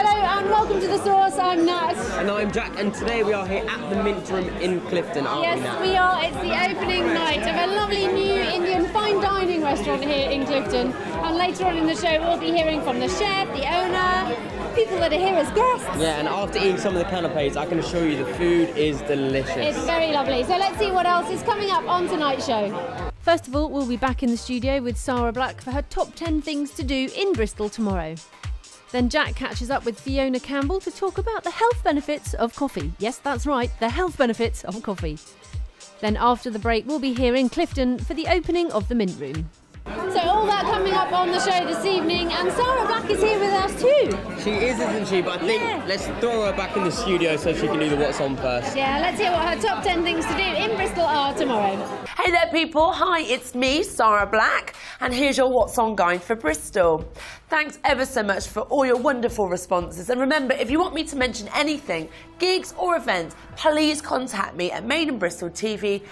Hello and welcome to The Source. I'm Nat. And I'm Jack, and today we are here at the Mint Room in Clifton, aren't we, Nat? Yes, we are. It's the opening night of a lovely new Indian fine dining restaurant here in Clifton. And later on in the show, we'll be hearing from the chef, the owner, people that are here as guests. Yeah, and after eating some of the canapes, I can assure you the food is delicious. It's very lovely. So let's see what else is coming up on tonight's show. First of all, we'll be back in the studio with Sarah Black for her top 10 things to do in Bristol tomorrow. Then Jack catches up with Fiona Campbell to talk about the health benefits of coffee. Yes, that's right, the health benefits of coffee. Then after the break, we'll be here in Clifton for the opening of the Mint Room. So all that coming up on the show this evening, and Sarah Black is here with us too. She is, isn't she? But I think let's throw her back in the studio so she can do the what's on first. Yeah, let's hear what her top 10 things to do in Bristol are tomorrow. Hey there people, hi, it's me, Sarah Black, and here's your What's On guide for Bristol. Thanks ever so much for all your wonderful responses, and remember, if you want me to mention anything, gigs or events, please contact me at Made in Bristol TV,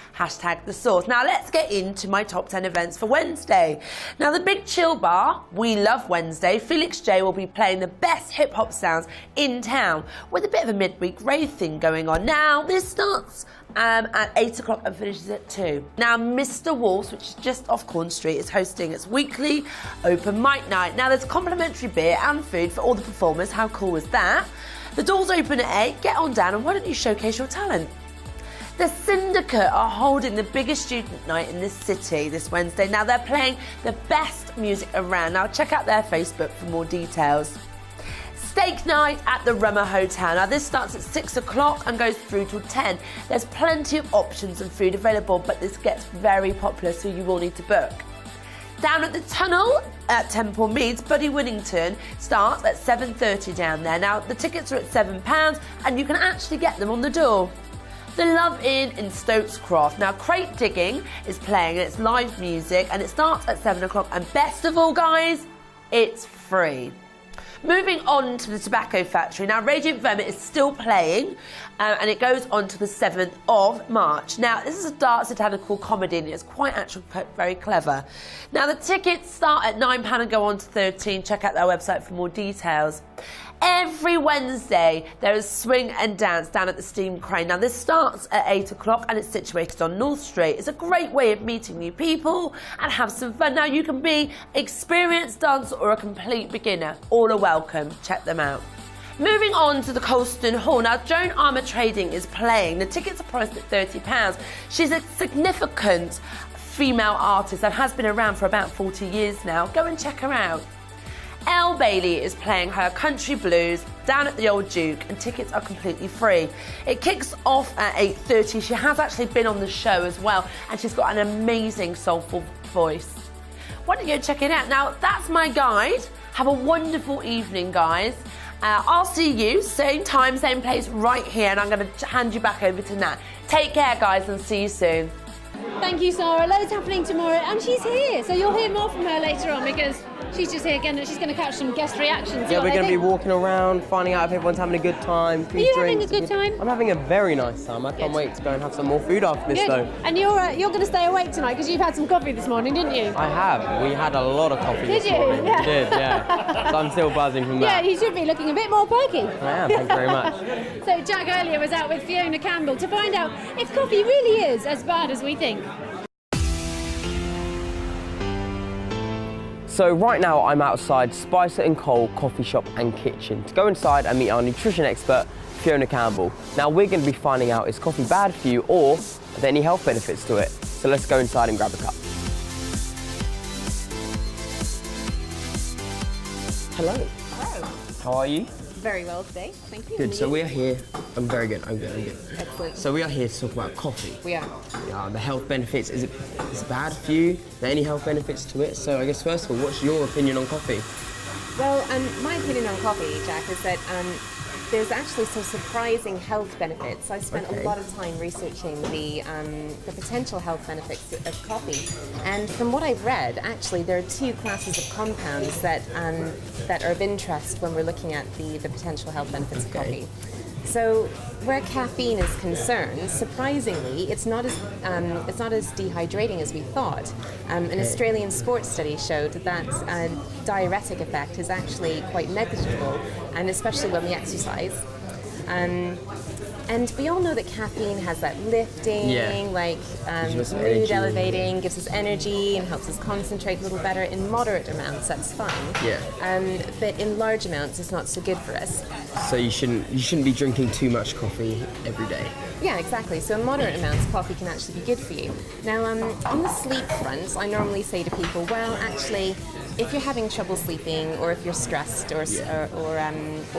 #The Source. Now let's get into my top 10 events for Wednesday. Now the Big Chill Bar, We Love Wednesday, Felix J will be playing the best hip hop sounds in town with a bit of a midweek rave thing going on. Now this starts at 8 o'clock and finishes at 2. Now Mr. Wolf's, which is just off Corn Street, is hosting its weekly open mic night. Now there's complimentary beer and food for all the performers. How cool is that? The doors open at 8, get on down and why don't you showcase your talent? The Syndicate are holding the biggest student night in this city this Wednesday. Now they're playing the best music around. Now check out their Facebook for more details. Steak night at the Rummer Hotel. Now this starts at 6 o'clock and goes through till 10. There's plenty of options and food available, but this gets very popular, so you will need to book. Down at the Tunnel at Temple Meads, Buddy Winnington starts at 7:30 down there. Now the tickets are at £7 and you can actually get them on the door. The Love Inn in Stokes Croft. Now Crate Digging is playing and it's live music and it starts at 7 o'clock, and best of all guys, it's free. Moving on to the Tobacco Factory. Now, Radiant Vermin is still playing, and it goes on to the 7th of March. Now, this is a dark satanical comedy, and it's quite actually very clever. Now, the tickets start at £9 and go on to 13. Check out their website for more details. Every Wednesday, there is swing and dance down at the Steam Crane. Now, this starts at 8 o'clock and it's situated on North Street. It's a great way of meeting new people and have some fun. Now, you can be experienced dancer or a complete beginner. All are welcome. Check them out. Moving on to the Colston Hall. Now, Joan Armour Trading is playing. The tickets are priced at £30. She's a significant female artist that has been around for about 40 years now. Go and check her out. Elle Bailey is playing her country blues down at the Old Duke, and tickets are completely free. It kicks off at 8:30. She has actually been on the show as well, and she's got an amazing soulful voice. Why don't you go check it out? Now, that's my guide. Have a wonderful evening, guys. I'll see you same time, same place right here, and I'm going to hand you back over to Nat. Take care, guys, and see you soon. Thank you, Sarah. Loads happening tomorrow, and she's here, so you'll hear more from her later on because she's just here again and she's going to catch some guest reactions. Yeah, we're going to be walking around, finding out if everyone's having a good time. Are you having a good time? I'm having a very nice time. I can't wait to go and have some more food after this, though. And you're going to stay awake tonight because you've had some coffee this morning, didn't you? I have. We had a lot of coffee this morning. Yeah. We did, yeah. So I'm still buzzing from that. Yeah, you should be looking a bit more perky. I am, thank you very much. So Jack earlier was out with Fiona Campbell to find out if coffee really is as bad as we think. So right now I'm outside Spicer & Cole Coffee Shop and Kitchen to go inside and meet our nutrition expert, Fiona Campbell. Now we're going to be finding out, is coffee bad for you or are there any health benefits to it? So let's go inside and grab a cup. Hello. Hello. How are you? Very well today, thank you. Good, so we are here. I'm very good, I'm good. Excellent. So we are here to talk about coffee. We are. Yeah, the health benefits, is it bad for you? Are there any health benefits to it? So I guess first of all, what's your opinion on coffee? Well, my opinion on coffee, Jack, is that there's actually some surprising health benefits. I spent a lot of time researching the potential health benefits of coffee, and from what I've read, actually there are two classes of compounds that are of interest when we're looking at the potential health benefits of coffee. So, where caffeine is concerned, surprisingly, it's not as dehydrating as we thought. An Australian sports study showed that diuretic effect is actually quite negligible, and especially when we exercise. And we all know that caffeine has that lifting, mood elevating, gives us energy and helps us concentrate a little better. In moderate amounts, that's fine. But in large amounts, it's not so good for us. So you shouldn't be drinking too much coffee every day. Yeah, exactly. So in moderate amounts, coffee can actually be good for you. Now, on the sleep front, I normally say to people, well, actually, if you're having trouble sleeping, or if you're stressed, or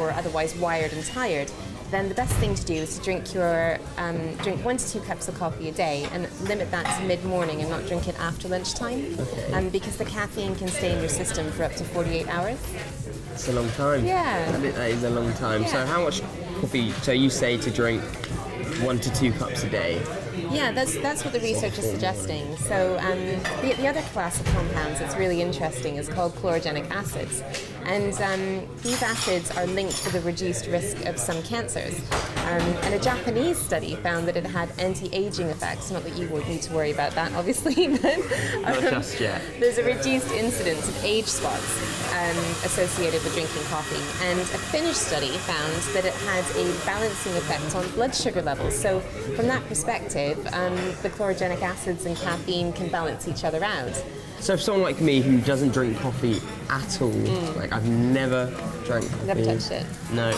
otherwise wired and tired, then the best thing to do is to drink 1 to 2 cups of coffee a day, and limit that to mid-morning and not drink it after lunchtime, because the caffeine can stay in your system for up to 48 hours. It's a long time. Yeah. That is a long time. Yeah. So how much coffee, so you say to drink 1 to 2 cups a day? Yeah, that's what the research is suggesting. So the other class of compounds that's really interesting is called chlorogenic acids. And these acids are linked with a reduced risk of some cancers. And a Japanese study found that it had anti-aging effects. Not that you would need to worry about that, obviously, but Not just yet. there's a reduced incidence of age spots associated with drinking coffee. And a Finnish study found that it had a balancing effect on blood sugar levels. So from that perspective, the chlorogenic acids and caffeine can balance each other out. So for someone like me who doesn't drink coffee at all, like I've never drank coffee. Never touched it? No,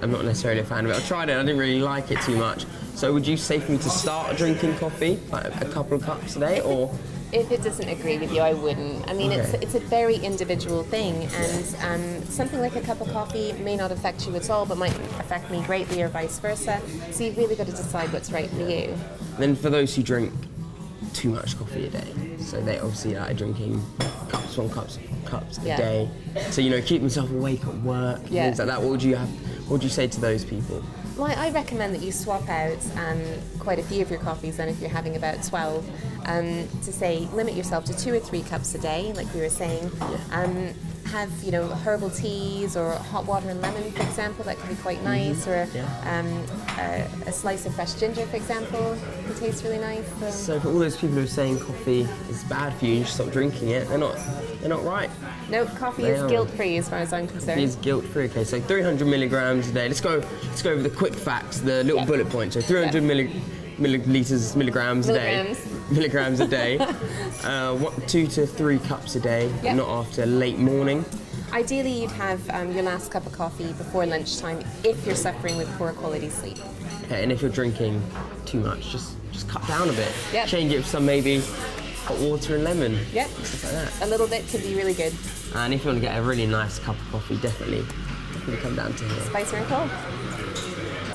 I'm not necessarily a fan of it. I tried it, I didn't really like it too much. So would you say for me to start drinking coffee, like a couple of cups a day, or? If it doesn't agree with you, I wouldn't. I mean, it's a very individual thing, and something like a cup of coffee may not affect you at all, but might affect me greatly, or vice versa. So you've really got to decide what's right for you. Then for those who drink too much coffee a day, so they obviously are drinking cups a day, so keep themselves awake at work, things like that. What would you say to those people? Well, I recommend that you swap out quite a few of your coffees, then if you're having about 12, to say limit yourself to 2 or 3 cups a day, like we were saying. Have herbal teas or hot water and lemon, for example. That can be quite nice. Or a slice of fresh ginger, for example, can taste really nice. So for all those people who are saying coffee is bad for you, you should stop drinking it. They're not right. No, coffee is guilt-free as far as I'm concerned. It is guilt-free. Okay, so 300 milligrams a day. Let's go over the quick facts, the little bullet points. So 300 milligrams a day. 2 to 3 cups a day, not after late morning. Ideally, you'd have your last cup of coffee before lunchtime if you're suffering with poor quality sleep. Okay, and if you're drinking too much, just cut down a bit. Yep. Change it for some maybe hot water and lemon. Yep. Stuff like that. A little bit could be really good. And if you want to get a really nice cup of coffee, definitely come down to here. Spicer and cold.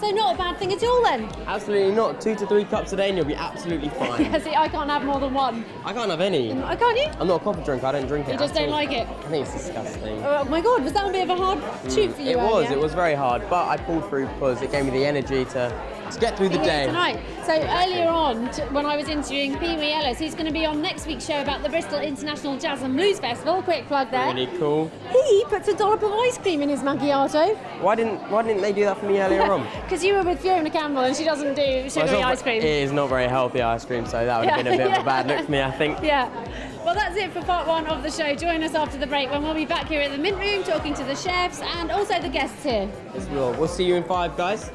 So not a bad thing at all then. Absolutely not. 2 to 3 cups a day and you'll be absolutely fine. Yeah, see, I can't have more than one. I can't have any. Can't you? I'm not a coffee drinker, I don't drink it. You just at don't all. like it? I think it's disgusting. Oh my God, was that a bit of a hard shoot for you earlier? It was very hard, but I pulled through because it gave me the energy to get through the day. Tonight. So earlier on, when I was interviewing Pee Wee Ellis, he's going to be on next week's show about the Bristol International Jazz and Blues Festival. Quick plug there. Really cool. He puts a dollop of ice cream in his macchiato. Why didn't they do that for me earlier on? Because you were with Fiona Campbell and she doesn't do sugary ice cream. It is not very healthy ice cream, so that would have been a bit of a bad look for me, I think. Yeah. Well, that's it for part 1 of the show. Join us after the break when we'll be back here at the Mint Room talking to the chefs and also the guests here. We'll see you in 5, guys.